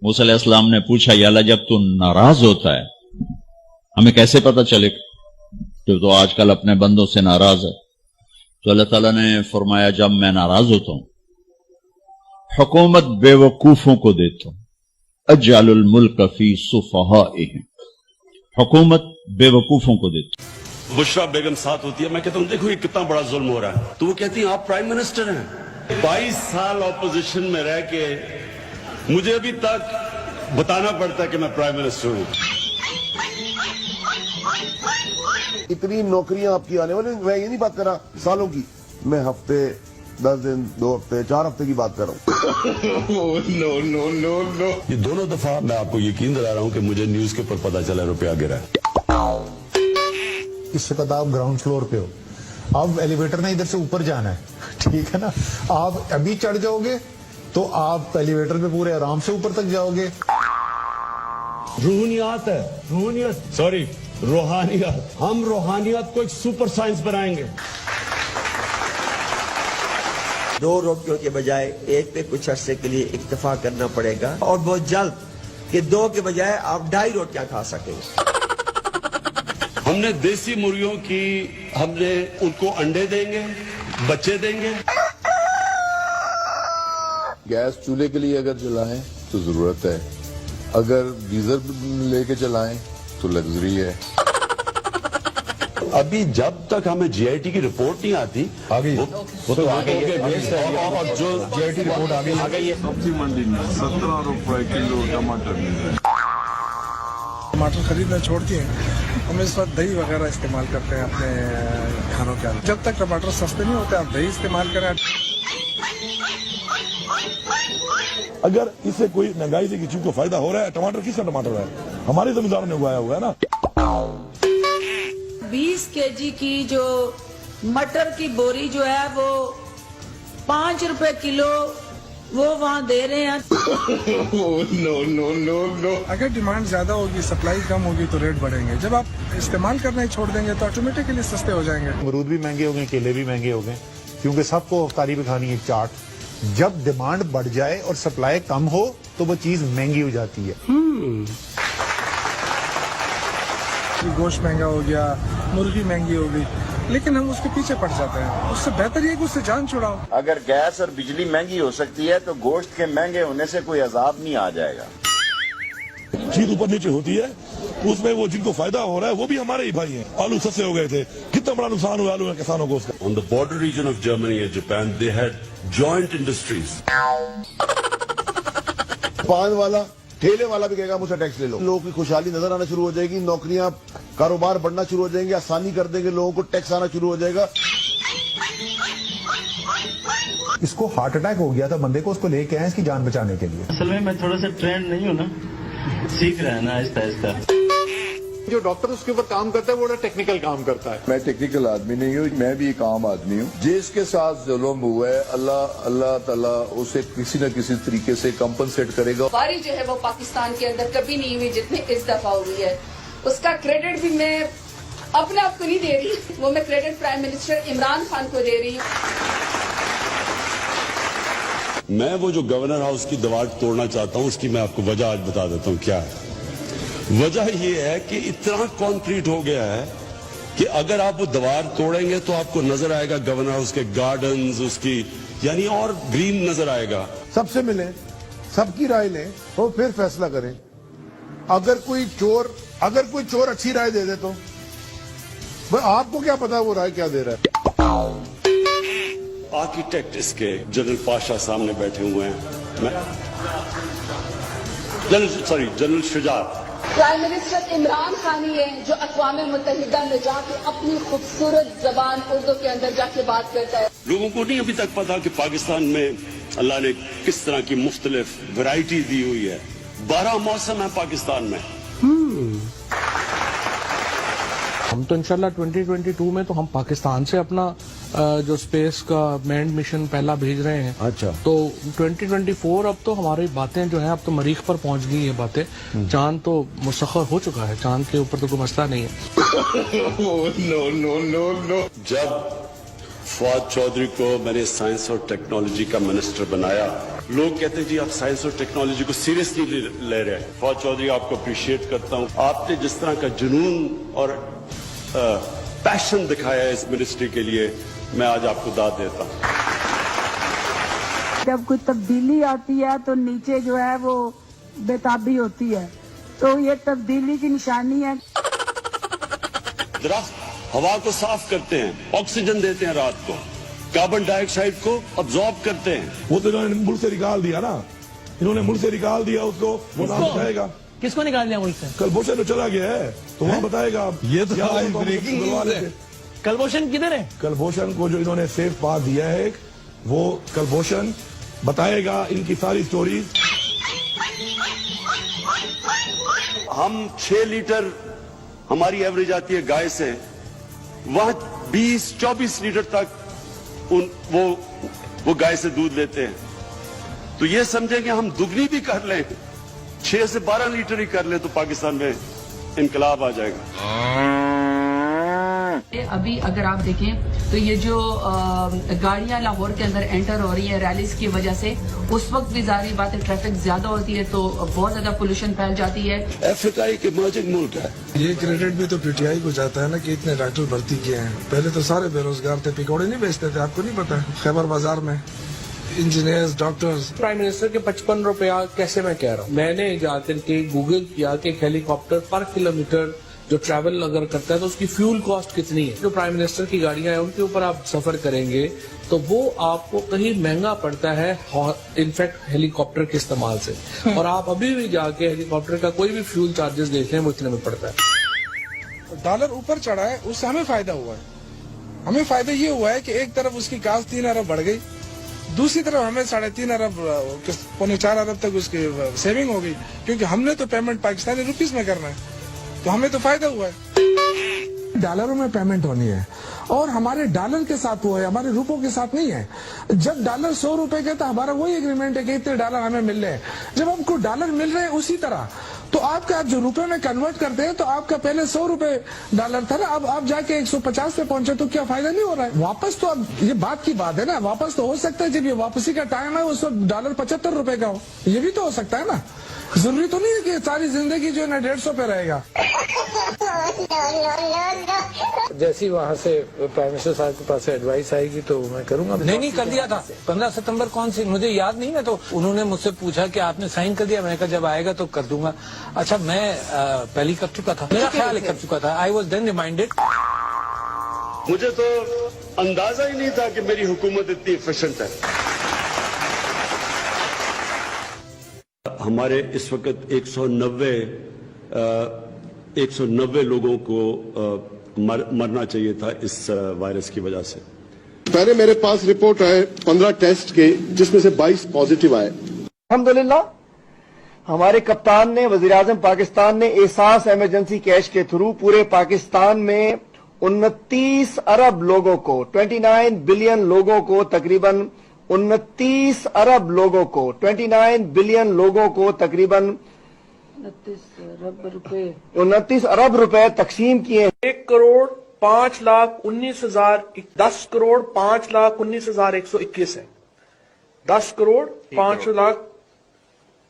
موسیٰ علیہ السلام نے پوچھا یا اللہ جب تو ناراض ہوتا ہے ہمیں کیسے پتا چلے کہ تو آج کل اپنے بندوں سے ناراض ہے؟ تو اللہ تعالیٰ نے فرمایا جب میں ناراض ہوتا ہوں حکومت بے وقوفوں کو دیتا ہوں، اجعل الملک فی صفہائہم، حکومت بے وقوفوں کو دیتا ہوں۔ بشرا بیگم ساتھ ہوتی ہے، میں کہتا ہوں دیکھو یہ کتنا بڑا ظلم ہو رہا ہے، تو وہ کہتی ہیں آپ پرائم منسٹر ہیں، 22 سال اپوزیشن میں رہ کے مجھے ابھی تک بتانا پڑتا ہے کہ میں پرائم منسٹر ہوں۔ اتنی نوکریاں آپ کی آنے والی، میں یہ نہیں بات کر رہا سالوں کی، میں ہفتے 10 دن 2 ہفتے 4 ہفتے کی بات کر رہا ہوں۔ یہ دونوں دفعہ میں آپ کو یقین دلا رہا ہوں کہ مجھے نیوز کے اوپر پتا چلا روپیہ گرا ہے۔ اس سے پتا آپ گراؤنڈ فلور پہ ہو، اب ایلیویٹر نے ادھر سے اوپر جانا ہے، ٹھیک ہے نا، آپ ابھی چڑھ جاؤ گے تو آپ ایلیویٹر پہ پورے آرام سے اوپر تک جاؤ گے۔ روحانیات ہے، روحانیات، ہم روحانیات کو ایک سپر سائنس بنائیں گے۔ 2 روٹیوں کے بجائے 1 پہ کچھ عرصے کے لیے اکتفا کرنا پڑے گا، اور بہت جلد کہ 2 کے بجائے آپ 2.5 روٹیاں کھا سکیں۔ ہم نے دیسی مرغیوں کی، ہم نے ان کو انڈے دیں گے، بچے دیں گے۔ گیس چولہے کے لیے اگر چلائیں تو ضرورت ہے، اگر گیزر لے کے چلائیں تو لگژری ہے۔ ابھی جب تک ہمیں جی آئی ٹی کی رپورٹ نہیں آتی، وہ تو آگے اور جو جی آئی ٹی رپورٹ آگئی ہے۔ سبزی منڈی میں 17 روپے کلو ٹماٹر مل رہے ہیں۔ ٹماٹر خریدنا چھوڑ دیے، ہم اس وقت دہی وغیرہ استعمال کرتے ہیں اپنے کھانوں کے اندر۔ جب تک ٹماٹر سستے نہیں ہوتے آپ دہی استعمال کریں۔ اگر اس سے کوئی مہنگائی سے کسی کو فائدہ ہو رہا ہے، ٹماٹر کس کا ٹماٹر ہے؟ ہمارے زمینداروں نے اگایا ہوا ہے نا۔ 20 kg کی جو مٹر کی بوری جو ہے وہ 5 روپے کلو وہ وہاں دے رہے ہیں۔ اگر ڈیمانڈ زیادہ ہوگی، سپلائی کم ہوگی تو ریٹ بڑھیں گے۔ جب آپ استعمال کرنا ہی چھوڑ دیں گے تو آٹومیٹکلی سستے ہو جائیں گے۔ امرود بھی مہنگے ہو گئے، کیلے بھی مہنگے ہو گئے، کیونکہ سب کو افطاری پہ کھانی ہے چاٹ۔ جب ڈیمانڈ بڑھ جائے اور سپلائی کم ہو تو وہ چیز مہنگی ہو جاتی ہے۔ گوشت مہنگا ہو گیا، مرغی مہنگی ہو گئی، لیکن ہم اس کے پیچھے پڑ جاتے ہیں۔ اس سے بہتر یہ کہ اس سے جان چھڑاؤ۔ اگر گیس اور بجلی مہنگی ہو سکتی ہے تو گوشت کے مہنگے ہونے سے کوئی عذاب نہیں آ جائے گا۔ چیز اوپر نیچے ہوتی ہے، اس میں وہ جن کو فائدہ ہو رہا ہے وہ بھی ہمارے ہی بھائی ہیں۔ آلو سستے ہو گئے تھے، کتنا بڑا نقصان ہوا آلو میں کسانوں کو اس کا۔ On the border region of Germany and Japan, they had joint industries. پان والا ٹھیلے والا بھی کہے گا مجھ سے ٹیکس لے لو۔ لوگوں کی خوشحالی نظر آنا شروع ہو جائے گی، نوکریاں کاروبار بڑھنا شروع ہو جائیں گے، آسانی کر دیں گے، لوگوں کو ٹیکس آنا شروع ہو جائے گا۔ اس کو ہارٹ اٹیک ہو گیا تھا بندے کو، اس کو لے کے آئے اس کی جان بچانے کے لیے۔ اصل میں تھوڑا سا ٹرینڈ نہیں ہوں نا، سیکھ رہا ہے نا آہستہ آہستہ۔ جو ڈاکٹر اس کے اوپر کام کرتا ہے وہ بڑا ٹیکنیکل کام کرتا ہے۔ میں ٹیکنیکل آدمی نہیں ہوں، میں بھی ایک عام آدمی ہوں۔ جس کے ساتھ ظلم ہوا ہے اللہ تعالیٰ اسے کسی نہ کسی طریقے سے کمپنسیٹ کرے گا۔ بارش جو ہے وہ پاکستان کے اندر کبھی نہیں ہوئی جتنی اس دفعہ ہوئی ہے۔ اس کا کریڈٹ بھی میں اپنے آپ کو نہیں دے رہی، وہ میں credit prime minister Imran Khan کو دے رہی ہوں۔ میں وہ جو گورنر ہاؤس کی دیوار توڑنا چاہتا ہوں، اس کی میں آپ کو وجہ آج بتا دیتا ہوں کیا ہے۔ وجہ یہ ہے کہ اتنا کانکریٹ ہو گیا ہے کہ اگر آپ وہ دیوار توڑیں گے تو آپ کو نظر آئے گا گورنر ہاؤس کے گارڈنز، اس کی یعنی اور گرین نظر آئے گا۔ سب سے ملیں، سب کی رائے لیں اور پھر فیصلہ کریں۔ اگر کوئی چور اچھی رائے دے دے تو آپ کو کیا پتا وہ رائے کیا دے رہا ہے۔ آرکیٹیکٹ اس کے جنرل پاشا سامنے بیٹھے ہوئے ہیں، جنرل شجاعت۔ پرائم منسٹر عمران خان ہی ہے جو اقوام متحدہ میں جا کے اپنی خوبصورت زبان اردو کے اندر جا کے بات کرتا ہے۔ لوگوں کو نہیں ابھی تک پتا کہ پاکستان میں اللہ نے کس طرح کی مختلف ورائٹی دی ہوئی ہے۔ 12 موسم ہے پاکستان میں۔ ہم تو انشاءاللہ 2022 میں تو ہم پاکستان سے اپنا جو اسپیس کا مینڈ مشن پہلا بھیج رہے ہیں۔ اچھا، تو 2024 اب تو ہماری باتیں جو ہیں اب تو مریخ پر پہنچ گئی ہیں باتیں۔ چاند تو مسخر ہو چکا ہے، چاند کے اوپر تو کوئی مسئلہ نہیں ہے۔ جب فواد چودھری کو میں نے سائنس اور ٹیکنالوجی کا منسٹر بنایا लोग कहते हैं जी आप साइंस और टेक्नोलॉजी को सीरियसली ले रहे हैं। फौज चौधरी, आपको अप्रिशिएट करता हूं। आपने जिस तरह का जुनून और पैशन दिखाया है इस मिनिस्ट्री के लिए, मैं आज आपको दाद देता हूं। जब कोई तब्दीली आती है तो नीचे जो है वो बेताबी होती है, तो ये तब्दीली की निशानी है। दरख्त हवा को साफ करते हैं, ऑक्सीजन देते हैं, रात को कार्बन डाइऑक्साइड को अब्जॉर्ब करते हैं। वो तो इन्होंने मुल्क से निकाल दिया ना, इन्होंने मुल्क से निकाल दिया उसको, वो नाम बताएगा। किसको निकाल दिया मुल्क से? कलभूषण तो चला गया है, तो वहाँ बताएगा। ये तो कलभूषण किधर है? कलभूषण को जो इन्होंने सेफ पास दिया है, वो कलभूषण बताएगा इनकी सारी स्टोरीज। हम 6 लीटर हमारी एवरेज आती है गाय से, वहां 20-24 लीटर तक वो गाय से दूध लेते हैं। तो ये समझेंगे हम दुगनी भी कर लें, 6 से 12 लीटर ही कर लें, तो पाकिस्तान में इनकलाब आ जाएगा। अभी अगर आप देखें तो ये जो गाड़ियां लाहौर के अंदर एंटर हो रही है रैलीज की वजह से, उस वक्त भी जारी बात है ट्रैफिक ज्यादा होती है, तो बहुत ज्यादा पोल्यूशन फैल जाती है। अफ्रीका एक इमर्जिंग मुल्क है। ये क्रेडिट भी तो पीटीआई को जाता है ना कि इतने डॉक्टर भर्ती किए हैं। पहले तो सारे बेरोजगार थे, पिकौड़े नहीं बेचते थे, आपको नहीं पता? खैबर बाजार में इंजीनियर्स, डॉक्टर्स। प्राइम मिनिस्टर के 55 रुपया कैसे मैं कह रहा हूँ, मैंने जाकर के गूगल किया कि हेलीकॉप्टर पर किलोमीटर जो ट्रैवल अगर करता है तो उसकी फ्यूल कॉस्ट कितनी है। जो प्राइम मिनिस्टर की गाड़ियां हैं उनके ऊपर आप सफर करेंगे तो वो आपको कहीं महंगा पड़ता है इनफैक्ट हेलीकॉप्टर के इस्तेमाल से। और आप अभी भी जाके हेलीकॉप्टर का कोई भी फ्यूल चार्जेस देख लें वो इतने में पड़ता है। डॉलर ऊपर चढ़ा है, उससे हमें फायदा हुआ है। हमें फायदा ये हुआ है कि एक तरफ उसकी कास्ट 3 अरब बढ़ गई, दूसरी तरफ हमें 3.5 अरब 4 अरब तक उसकी सेविंग हो गई, क्योंकि हमने तो पेमेंट पाकिस्तानी रुपीस में करना है, तो हमें तो फायदा हुआ है। डॉलरों में पेमेंट होनी है और हमारे डॉलर के साथ वो है, हमारे रुपयों के साथ नहीं है। जब डॉलर 100 रुपए के तो हमारा वही एग्रीमेंट है कि इतने डॉलर हमें मिल रहे हैं। जब हमको डॉलर मिल रहे हैं उसी तरह, तो आपका जो रुपए में कन्वर्ट करते हैं तो आपका पहले 100 रुपए डॉलर था ना, अब आप जाके 150 पे पहुंचे तो क्या फायदा नहीं हो रहा है? वापस तो अब ये बात की बात है ना, वापस तो हो सकता है जब ये वापसी का टाइम है उस वक्त डॉलर 75 रुपए का हो, ये भी तो हो सकता है ना। जरूरी तो नहीं है कि सारी जिंदगी जो है ना 150 पे रहेगा। जैसी वहाँ से प्राइम मिनिस्टर साहब के पास एडवाइस आएगी तो मैं करूंगा। नहीं कर दिया था 15 सितंबर कौन सी मुझे याद नहीं है, तो उन्होंने मुझसे पूछा कि आपने साइन कर दिया, मैंने कहा जब आएगा तो कर दूंगा। अच्छा मैं पहले कर चुका था, मेरा ख्याल कर चुका था। I was then reminded. मुझे तो अंदाजा ही नहीं था कि मेरी हुकूमत इतनी एफिशिएंट है। हमारे इस वक्त 190 लोगों को मरना चाहिए था इस वायरस की वजह से। पहले मेरे पास रिपोर्ट आए 15 टेस्ट के, जिसमें से 22 पॉजिटिव आए। अल्हम्दुलिल्लाह हमारे कप्तान ने, वज़ीर-ए-आज़म पाकिस्तान ने एहसास इमरजेंसी कैश के थ्रू पूरे पाकिस्तान में 29 अरब लोगों को, 29 बिलियन लोगों को, तकरीबन 29 अरब लोगों को, 29 बिलियन लोगों को तकरीबन 29 अरब रुपए तकसीम किए। 1,05,19,000 10 करोड़ 5,19,121 है। 10 करोड़ 5 लाख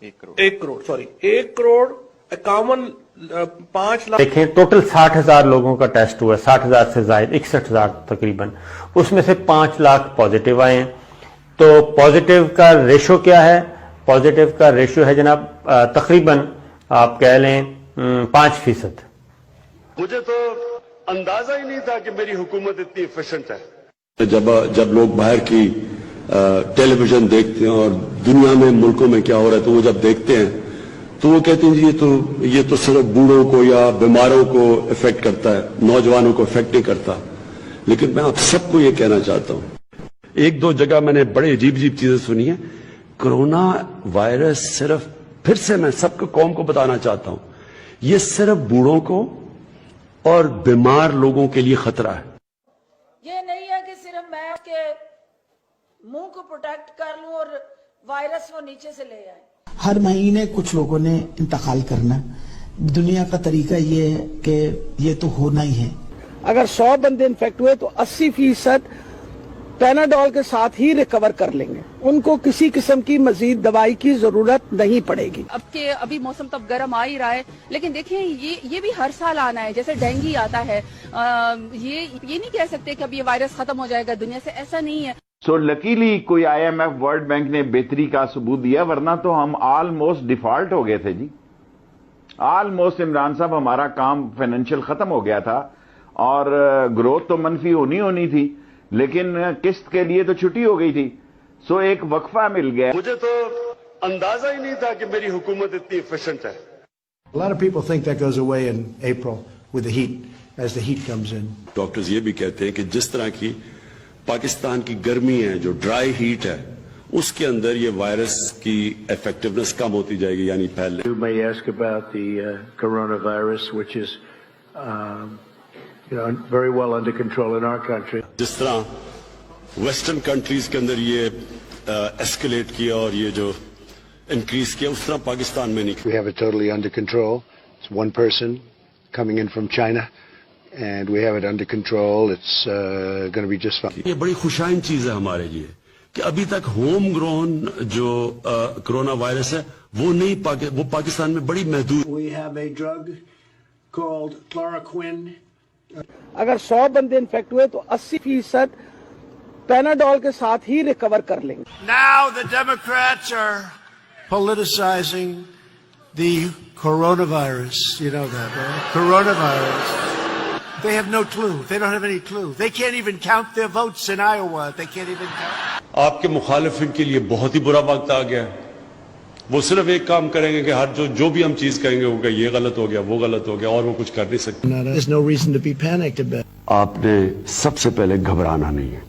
1 करोड़ 5 लाख। देखें टोटल 60,000 लोगों का टेस्ट हुआ, 60,000 से ज्यादा 61,000 तकरीबन, उसमें से 5 लाख पॉजिटिव आए हैं। तो पॉजिटिव का रेशो क्या है? पॉजिटिव का रेशो है जनाब तकरीबन आप कह लें 5%। मुझे तो अंदाजा ही नहीं था कि मेरी हुकूमत इतनी एफिशिएंट है। जब लोग बाहर की टेलीविजन देखते हैं और दुनिया में मुल्कों में क्या हो रहा है, तो वो जब देखते हैं तो वो कहते हैं जी ये तो सिर्फ बूढ़ों को या बीमारों को इफेक्ट करता है, नौजवानों को इफेक्ट नहीं करता। लेकिन मैं आप सबको ये कहना चाहता हूं, 1-2 जगह मैंने बड़े अजीब चीजें सुनी है। कोरोना वायरस सिर्फ, फिर से मैं सबको कौम को बताना चाहता हूं, ये सिर्फ बूढ़ों को और बीमार लोगों के लिए खतरा है। ये नहीं है कि सिर्फ मैं उसके मुंह को प्रोटेक्ट कर लूं और वायरस वो नीचे से ले आए। हर महीने कुछ लोगों ने इंतकाल करना, दुनिया का तरीका ये है कि ये तो होना ही है। अगर 100 बंदे इन्फेक्ट हुए तो 80% पैनाडॉल के साथ ही रिकवर कर लेंगे, उनको किसी किस्म की मजीद दवाई की जरूरत नहीं पड़ेगी। अब के अभी मौसम तो गर्म आ ही रहा है, लेकिन देखिए ये भी हर साल आना है, जैसे डेंगू आता है। ये नहीं कह सकते कि अब ये वायरस खत्म हो जाएगा दुनिया से, ऐसा नहीं है। सो लकीली कोई IMF वर्ल्ड बैंक ने बेहतरी का सबूत दिया, वरना तो हम ऑलमोस्ट डिफॉल्ट हो गए थे जी। ऑलमोस्ट इमरान साहब हमारा काम फाइनेंशियल खत्म हो गया था और ग्रोथ तो मनफी होनी थी, लेकिन किस्त के लिए तो छुट्टी हो गई थी। सो एक वक्फा मिल गया। मुझे तो अंदाजा ही नहीं था कि मेरी हुकूमत इतनी एफिशिएंट है। A lot of people think that goes away in April with the heat, as the heat comes in. Doctors ये भी कहते हैं कि जिस तरह की पाकिस्तान की गर्मी है, जो ड्राई हीट है, उसके अंदर ये वायरस की इफेक्टिवनेस कम होती जाएगी, यानी फैलने। You may ask about the coronavirus, which is very well under control in our country. जिस तरह वेस्टर्न कंट्रीज के अंदर ये एस्केलेट किया और ये जो इंक्रीज किया, उस तरह पाकिस्तान में नहीं। We have it totally under control. It's one person coming in from China, and we have it under control. It's going to be just fine. ये बड़ी खुशाइन चीज है हमारे लिए कि अभी तक होम ग्रोन जो कोरोना वायरस है वो पाकिस्तान में बड़ी महदूद। We have a drug called chloroquine. अगर 100 बंदे इन्फेक्ट हुए तो 80% पैनाडॉल के साथ ही रिकवर कर लेंगे। Now the Democrats are politicizing the coronavirus. You know that, right? Coronavirus. They have no clue. They don't have any clue. They can't even count their votes in Iowa. They can't even count. आपके मुखालिफिन के लिए बहुत ही बुरा वक्त आ गया है। वो सिर्फ एक काम करेंगे कि हर जो भी हम चीज कहेंगे होगा, ये गलत हो गया, वो गलत हो गया, और वो कुछ कर नहीं सकते। There's no reason to be panicked about. आपने सबसे पहले घबराना नहीं है।